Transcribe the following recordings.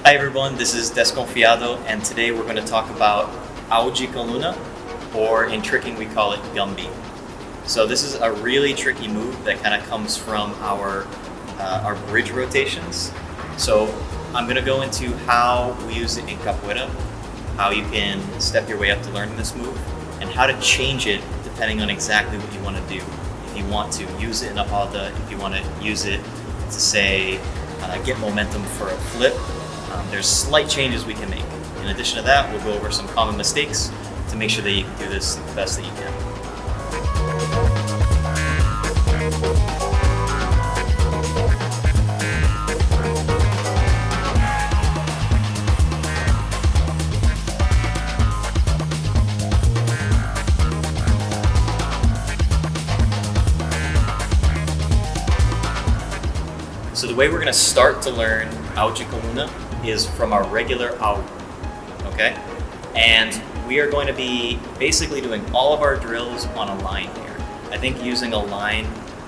Hi everyone, this is Desconfiado, and today we're going to talk about Au de Coluna, or in tricking we call it Gumbi. So this is a really tricky move that kind of comes from our bridge rotations. So I'm going to go into how we use it in Capoeira, how you can step your way up to learning this move, and how to change it depending on exactly what you want to do. If you want to use it in a roda, if you want to use it to say, get momentum for a flip, there's slight changes we can make. In addition to that, we'll go over some common mistakes to make sure that you can do this the best that you can. So the way we're going to start to learn Au de Coluna is from our regular Au, okay? And we are going to be basically doing all of our drills on a line here. I think using a line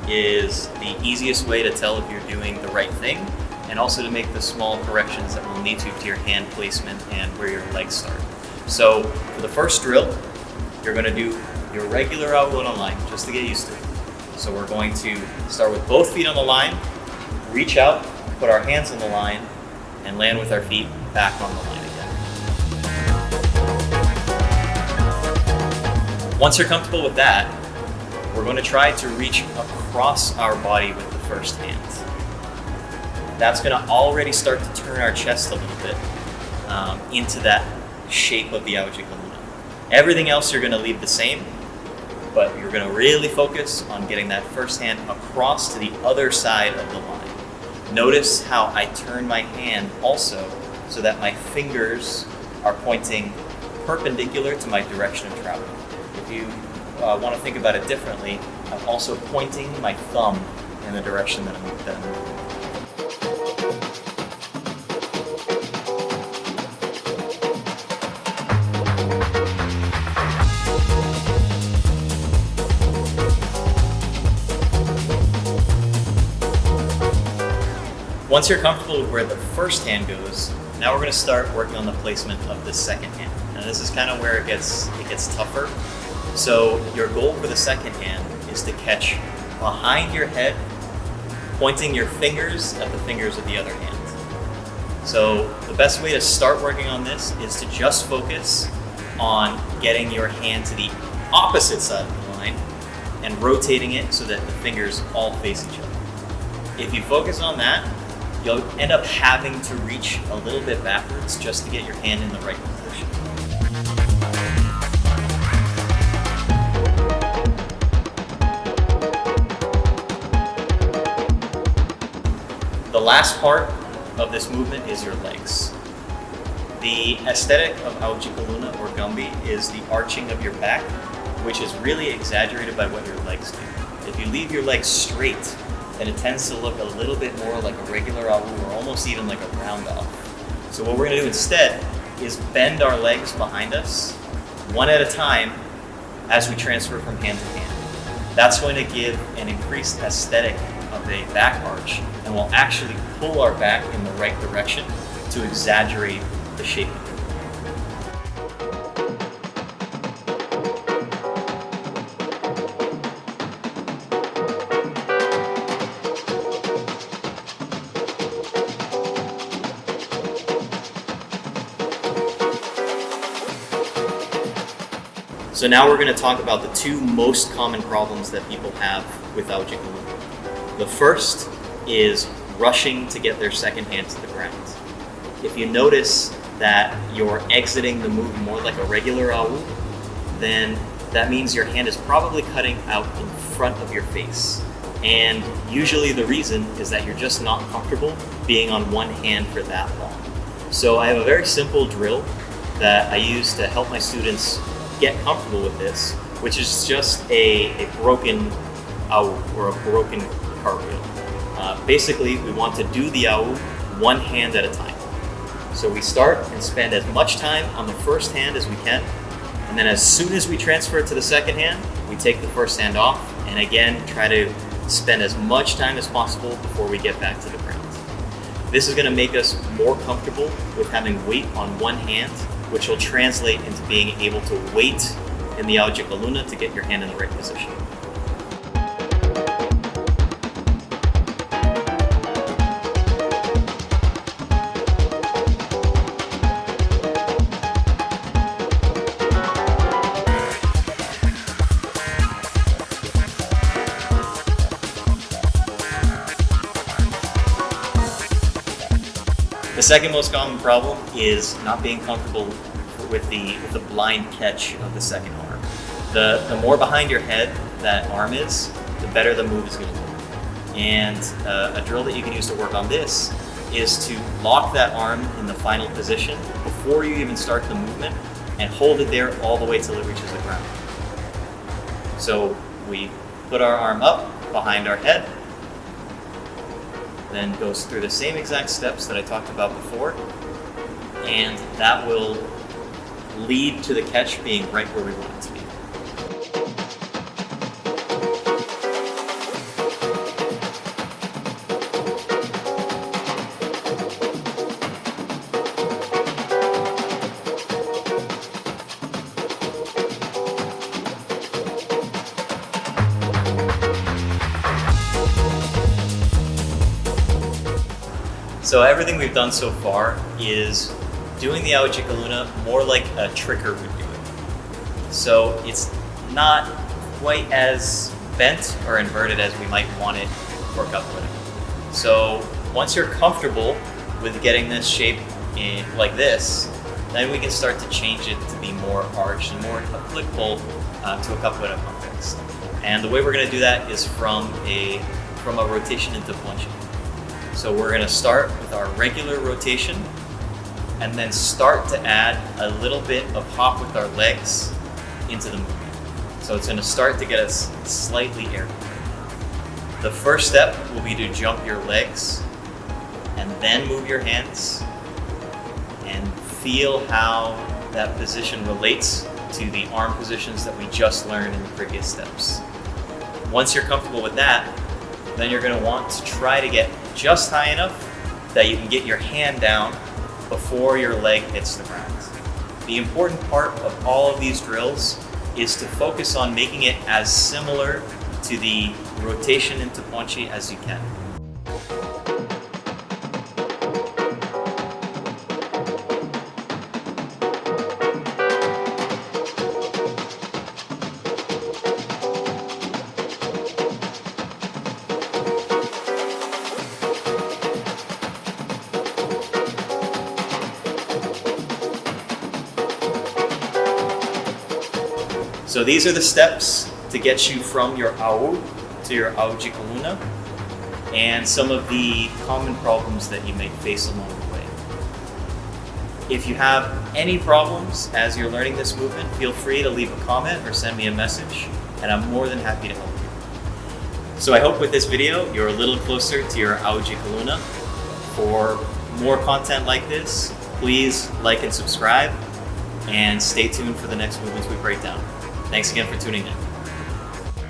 is the easiest way to tell if you're doing the right thing, and also to make the small corrections that we'll need to your hand placement and where your legs start. So for the first drill, you're going to do your regular Au on a line, just to get used to it. So we're going to start with both feet on the line, reach out, put our hands on the line, and land with our feet back on the line again. Once you're comfortable with that, we're going to try to reach across our body with the first hand. That's going to already start to turn our chest a little bit into that shape of the Au de Coluna. Everything else you're going to leave the same, but you're going to really focus on getting that first hand across to the other side of the line. Notice how I turn my hand also so that my fingers are pointing perpendicular to my direction of travel. If you want to think about it differently, I'm also pointing my thumb in the direction that I'm moving. Once you're comfortable with where the first hand goes, now we're going to start working on the placement of the second hand. Now this is kind of where it gets tougher. So your goal for the second hand is to catch behind your head, pointing your fingers at the fingers of the other hand. So the best way to start working on this is to just focus on getting your hand to the opposite side of the line and rotating it so that the fingers all face each other. If you focus on that, you'll end up having to reach a little bit backwards just to get your hand in the right position. The last part of this movement is your legs. The aesthetic of Au de Coluna or Gumbi is the arching of your back, which is really exaggerated by what your legs do. If you leave your legs straight, and it tends to look a little bit more like a regular Au or almost even like a round off. So what we're going to do instead is bend our legs behind us one at a time as we transfer from hand to hand. That's going to give an increased aesthetic of a back arch and will actually pull our back in the right direction to exaggerate the shape of it. So now we're going to talk about the two most common problems that people have with Au de Coluna. The first is rushing to get their second hand to the ground. If you notice that you're exiting the move more like a regular Au, then that means your hand is probably cutting out in front of your face. And usually the reason is that you're just not comfortable being on one hand for that long. So I have a very simple drill that I use to help my students get comfortable with this, which is just a broken Au or a broken cartwheel. Basically, we want to do the Au one hand at a time. So we start and spend as much time on the first hand as we can, and then as soon as we transfer to the second hand, we take the first hand off, and again, try to spend as much time as possible before we get back to the ground. This is going to make us more comfortable with having weight on one hand, which will translate into being able to wait in the Au de Coluna to get your hand in the right position. The second most common problem is not being comfortable with the blind catch of the second arm. The more behind your head that arm is, the better the move is going to be. And a drill that you can use to work on this is to lock that arm in the final position before you even start the movement and hold it there all the way till it reaches the ground. So we put our arm up behind our head, then goes through the same exact steps that I talked about before, and that will lead to the catch being right where we want it to be. So everything we've done so far is doing the Au de Coluna more like a tricker would do it. So it's not quite as bent or inverted as we might want it for capoeira. So once you're comfortable with getting this shape in like this, then we can start to change it to be more arched and more applicable to a capoeira context. And the way we're going to do that is from a rotation into ponche. So we're going to start with our regular rotation and then start to add a little bit of hop with our legs into the movement. So it's going to start to get us slightly airborne. The first step will be to jump your legs and then move your hands and feel how that position relates to the arm positions that we just learned in the previous steps. Once you're comfortable with that, then you're going to want to try to get just high enough that you can get your hand down before your leg hits the ground. The important part of all of these drills is to focus on making it as similar to the rotation into ponche as you can. So these are the steps to get you from your au to your Au de Coluna and some of the common problems that you may face along the way. If you have any problems as you're learning this movement, feel free to leave a comment or send me a message, and I'm more than happy to help you. So I hope with this video you're a little closer to your Au de Coluna. For more content like this, please like and subscribe, and stay tuned for the next movements we break down. Thanks again for tuning in.